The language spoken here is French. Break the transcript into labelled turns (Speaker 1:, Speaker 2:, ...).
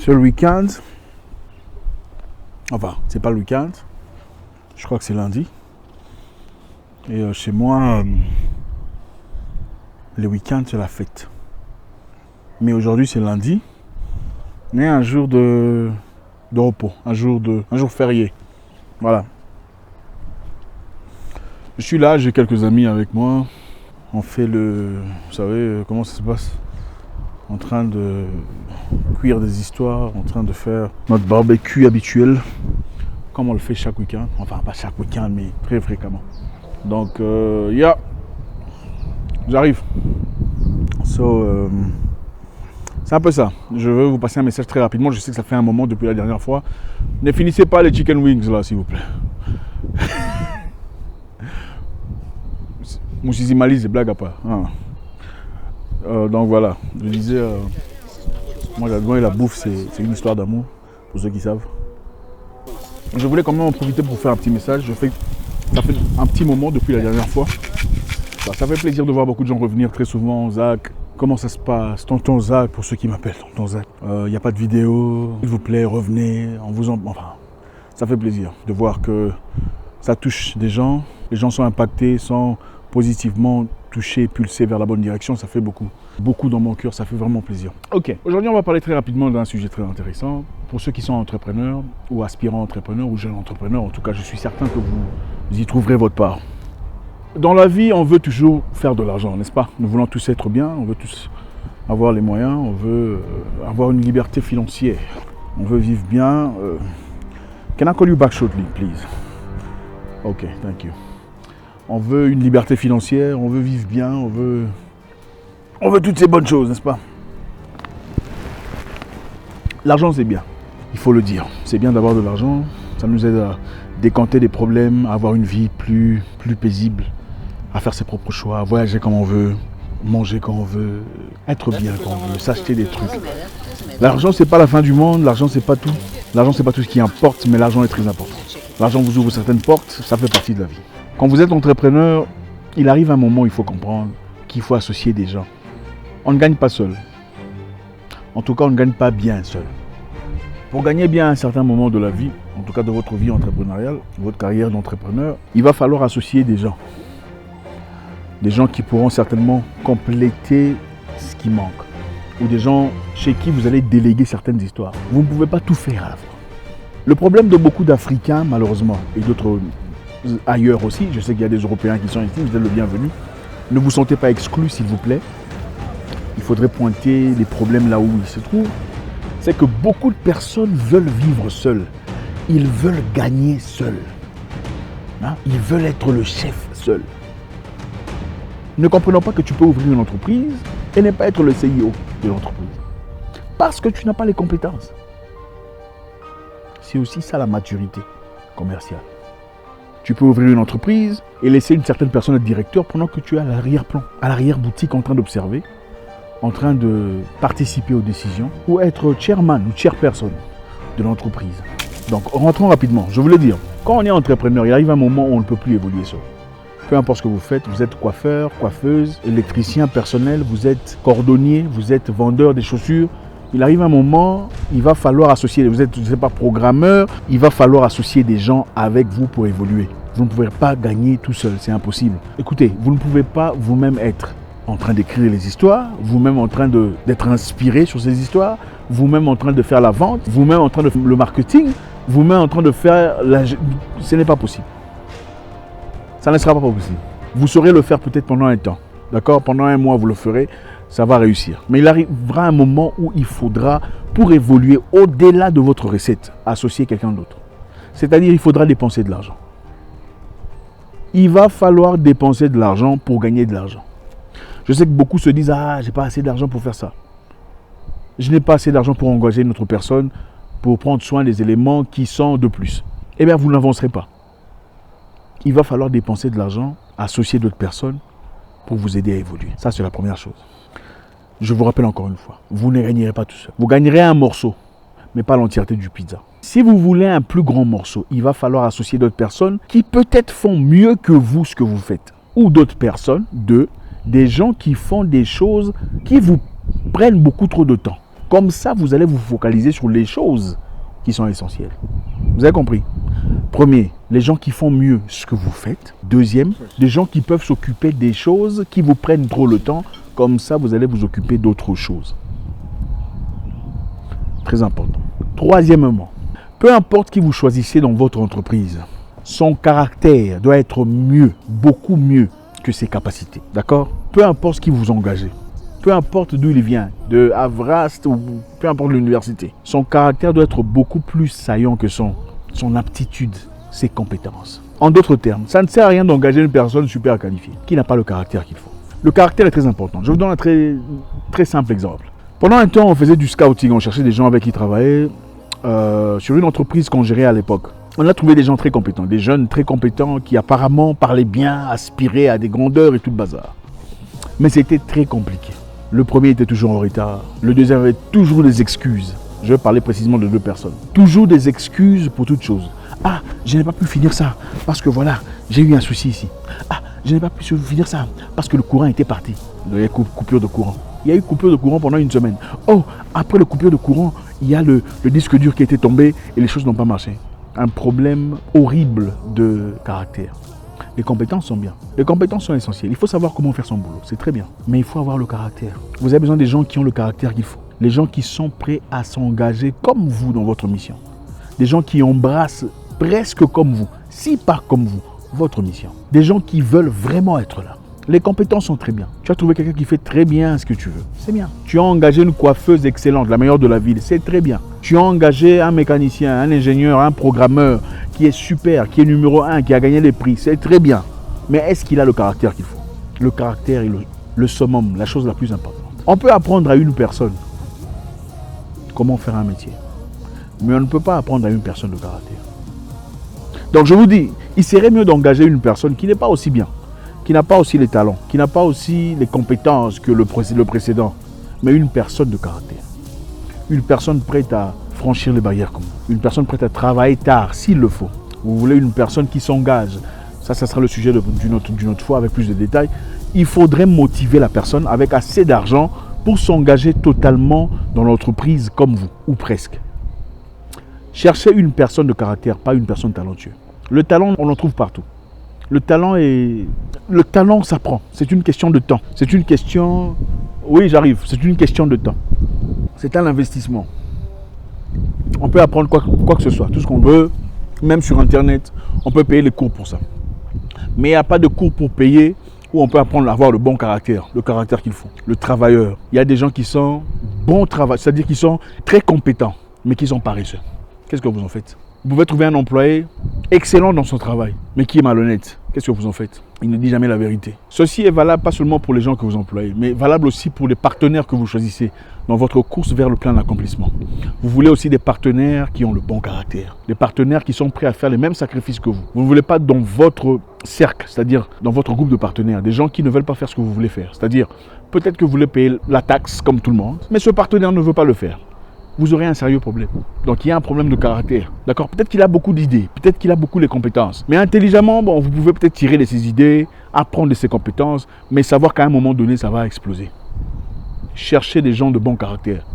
Speaker 1: Ce week-end, enfin, c'est pas le week-end, je crois que c'est lundi. Et chez moi, le week-end, c'est la fête. Mais aujourd'hui, c'est lundi. Mais un jour de repos, un jour férié. Voilà. Je suis là, j'ai quelques amis avec moi. On fait vous savez comment ça se passe? En train de cuire des histoires, en train de faire notre barbecue habituel, comme on le fait chaque week-end. Enfin, pas chaque week-end, mais très fréquemment. Donc, j'arrive. C'est un peu ça. Je veux vous passer un message très rapidement. Je sais que ça fait un moment depuis la dernière fois. Ne finissez pas les chicken wings là, s'il vous plaît. Moussisi Mali, c'est blague à part. Donc voilà, je disais, moi j'adore la bouffe, c'est une histoire d'amour, pour ceux qui savent. Je voulais quand même en profiter pour faire un petit message. Ça fait un petit moment depuis la dernière fois. Ça fait plaisir de voir beaucoup de gens revenir très souvent. Zach, comment ça se passe? Tonton Zach, pour ceux qui m'appellent Tonton Zach. Il n'y a pas de vidéo, s'il vous plaît, revenez. Enfin, ça fait plaisir de voir que ça touche des gens. Les gens sont impactés, sont positivement touchés, pulsés vers la bonne direction. Ça fait beaucoup. Beaucoup dans mon cœur, ça fait vraiment plaisir. Ok, aujourd'hui on va parler très rapidement d'un sujet très intéressant. Pour ceux qui sont entrepreneurs ou aspirants entrepreneurs ou jeunes entrepreneurs, en tout cas je suis certain que vous y trouverez votre part. Dans la vie, on veut toujours faire de l'argent, n'est-ce pas? Nous voulons tous être bien, on veut tous avoir les moyens, on veut avoir une liberté financière. On veut vivre bien. Can I call you back shortly, please? Ok, thank you. On veut une liberté financière, on veut vivre bien, on veut toutes ces bonnes choses, n'est-ce pas? L'argent, c'est bien, il faut le dire. C'est bien d'avoir de l'argent, ça nous aide à décanter des problèmes, à avoir une vie plus paisible, à faire ses propres choix, à voyager comme on veut, manger quand on veut, être bien quand on veut, s'acheter des trucs. L'argent, c'est pas la fin du monde, l'argent, c'est pas tout. L'argent, c'est pas tout ce qui importe, mais l'argent est très important. L'argent vous ouvre certaines portes, ça fait partie de la vie. Quand vous êtes entrepreneur, il arrive un moment où il faut comprendre qu'il faut associer des gens. On ne gagne pas seul. En tout cas, on ne gagne pas bien seul. Pour gagner bien à un certain moment de la vie, en tout cas de votre vie entrepreneuriale, votre carrière d'entrepreneur, il va falloir associer des gens. Des gens qui pourront certainement compléter ce qui manque. Ou des gens chez qui vous allez déléguer certaines histoires. Vous ne pouvez pas tout faire à la fois. Le problème de beaucoup d'Africains, malheureusement, et d'autres ailleurs aussi, je sais qu'il y a des Européens qui sont ici, vous êtes le bienvenu. Ne vous sentez pas exclus, s'il vous plaît. Il faudrait pointer les problèmes là où ils se trouvent. C'est que beaucoup de personnes veulent vivre seules. Ils veulent gagner seuls. Ils veulent être le chef seul. Ne comprenons pas que tu peux ouvrir une entreprise et ne pas être le CEO de l'entreprise. Parce que tu n'as pas les compétences. C'est aussi ça la maturité commerciale. Tu peux ouvrir une entreprise et laisser une certaine personne être directeur pendant que tu es à l'arrière-plan, à l'arrière-boutique en train d'observer, en train de participer aux décisions ou être chairman ou chairperson de l'entreprise. Donc rentrons rapidement, je voulais dire, quand on est entrepreneur, il arrive un moment où on ne peut plus évoluer seul. Peu importe ce que vous faites, vous êtes coiffeur, coiffeuse, électricien personnel, vous êtes cordonnier, vous êtes vendeur des chaussures. Il arrive un moment, il va falloir associer, vous êtes, je ne sais pas, programmeur, il va falloir associer des gens avec vous pour évoluer. Vous ne pouvez pas gagner tout seul, c'est impossible. Écoutez, vous ne pouvez pas vous-même être en train d'écrire les histoires, vous-même en train d'être inspiré sur ces histoires, vous-même en train de faire la vente, vous-même en train de faire le marketing, vous-même en train de faire Ce n'est pas possible. Ça ne sera pas possible. Vous saurez le faire peut-être pendant un temps. D'accord? Pendant un mois, vous le ferez, ça va réussir. Mais il arrivera un moment où il faudra, pour évoluer au-delà de votre recette, associer quelqu'un d'autre. C'est-à-dire, il faudra dépenser de l'argent. Il va falloir dépenser de l'argent pour gagner de l'argent. Je sais que beaucoup se disent « Ah, j'ai pas assez d'argent pour faire ça. Je n'ai pas assez d'argent pour engager une autre personne, pour prendre soin des éléments qui sont de plus. » Eh bien, vous n'avancerez pas. Il va falloir dépenser de l'argent, associer d'autres personnes pour vous aider à évoluer. Ça, c'est la première chose. Je vous rappelle encore une fois, vous ne gagnerez pas tout seul. Vous gagnerez un morceau, mais pas l'entièreté du pizza. Si vous voulez un plus grand morceau, il va falloir associer d'autres personnes qui peut-être font mieux que vous ce que vous faites. Ou d'autres personnes, des gens qui font des choses qui vous prennent beaucoup trop de temps. Comme ça, vous allez vous focaliser sur les choses qui sont essentielles. Vous avez compris? Premier, les gens qui font mieux ce que vous faites. Deuxième, des gens qui peuvent s'occuper des choses qui vous prennent trop le temps. Comme ça, vous allez vous occuper d'autres choses. Très important. Troisièmement, peu importe qui vous choisissez dans votre entreprise, son caractère doit être mieux, beaucoup mieux que ses capacités. D'accord? Peu importe ce qui vous engagez. Peu importe d'où il vient, de Avrast ou peu importe l'université. Son caractère doit être beaucoup plus saillant que son aptitude, ses compétences. En d'autres termes, ça ne sert à rien d'engager une personne super qualifiée qui n'a pas le caractère qu'il faut. Le caractère est très important. Je vous donne un très simple exemple. Pendant un temps, on faisait du scouting, on cherchait des gens avec qui travailler sur une entreprise qu'on gérait à l'époque. On a trouvé des gens très compétents, des jeunes très compétents qui apparemment parlaient bien, aspiraient à des grandeurs et tout le bazar. Mais c'était très compliqué. Le premier était toujours en retard, le deuxième avait toujours des excuses. Je vais parler précisément de deux personnes. Toujours des excuses pour toute chose. Ah, je n'ai pas pu finir ça parce que voilà, j'ai eu un souci ici. Ah, je n'ai pas pu finir ça parce que le courant était parti. Il y a eu coupure de courant. Il y a eu coupure de courant pendant une semaine. Oh, après la coupure de courant, il y a le disque dur qui était tombé et les choses n'ont pas marché. Un problème horrible de caractère. Les compétences sont bien. Les compétences sont essentielles. Il faut savoir comment faire son boulot. C'est très bien. Mais il faut avoir le caractère. Vous avez besoin des gens qui ont le caractère qu'il faut. Les gens qui sont prêts à s'engager comme vous dans votre mission. Des gens qui embrassent presque comme vous, si pas comme vous, votre mission. Des gens qui veulent vraiment être là. Les compétences sont très bien. Tu as trouvé quelqu'un qui fait très bien ce que tu veux. C'est bien. Tu as engagé une coiffeuse excellente, la meilleure de la ville. C'est très bien. Tu as engagé un mécanicien, un ingénieur, un programmeur qui est super, qui est numéro 1, qui a gagné les prix. C'est très bien. Mais est-ce qu'il a le caractère qu'il faut? Le caractère est le summum, la chose la plus importante. On peut apprendre à une personne comment faire un métier. Mais on ne peut pas apprendre à une personne le caractère. Donc je vous dis, il serait mieux d'engager une personne qui n'est pas aussi bien, qui n'a pas aussi les talents, qui n'a pas aussi les compétences que le précédent, mais une personne de caractère. Une personne prête à franchir les barrières comme vous. Une personne prête à travailler tard, s'il le faut. Vous voulez une personne qui s'engage. Ça sera le sujet d'une autre fois avec plus de détails. Il faudrait motiver la personne avec assez d'argent pour s'engager totalement dans l'entreprise comme vous, ou presque. Cherchez une personne de caractère, pas une personne talentueuse. Le talent, on en trouve partout. Le talent s'apprend. C'est une question de temps. C'est une question... Oui, j'arrive. C'est une question de temps. C'est un investissement. On peut apprendre quoi que ce soit, tout ce qu'on veut, même sur Internet. On peut payer les cours pour ça. Mais il n'y a pas de cours pour payer où on peut apprendre à avoir le bon caractère, le caractère qu'il faut. Le travailleur. Il y a des gens qui sont bons travailleurs, c'est-à-dire qu'ils sont très compétents, mais qui sont paresseux. Qu'est-ce que vous en faites? Vous pouvez trouver un employé excellent dans son travail, mais qui est malhonnête. Qu'est-ce que vous en faites? Il ne dit jamais la vérité. Ceci est valable pas seulement pour les gens que vous employez, mais valable aussi pour les partenaires que vous choisissez dans votre course vers le plein d'accomplissement. Vous voulez aussi des partenaires qui ont le bon caractère, des partenaires qui sont prêts à faire les mêmes sacrifices que vous. Vous ne voulez pas dans votre cercle, c'est-à-dire dans votre groupe de partenaires, des gens qui ne veulent pas faire ce que vous voulez faire. C'est-à-dire, peut-être que vous voulez payer la taxe comme tout le monde, mais ce partenaire ne veut pas le faire. Vous aurez un sérieux problème. Donc il y a un problème de caractère. D'accord? Peut-être qu'il a beaucoup d'idées, peut-être qu'il a beaucoup les compétences. Mais intelligemment, bon, vous pouvez peut-être tirer de ses idées, apprendre de ses compétences, mais savoir qu'à un moment donné, ça va exploser. Cherchez des gens de bon caractère.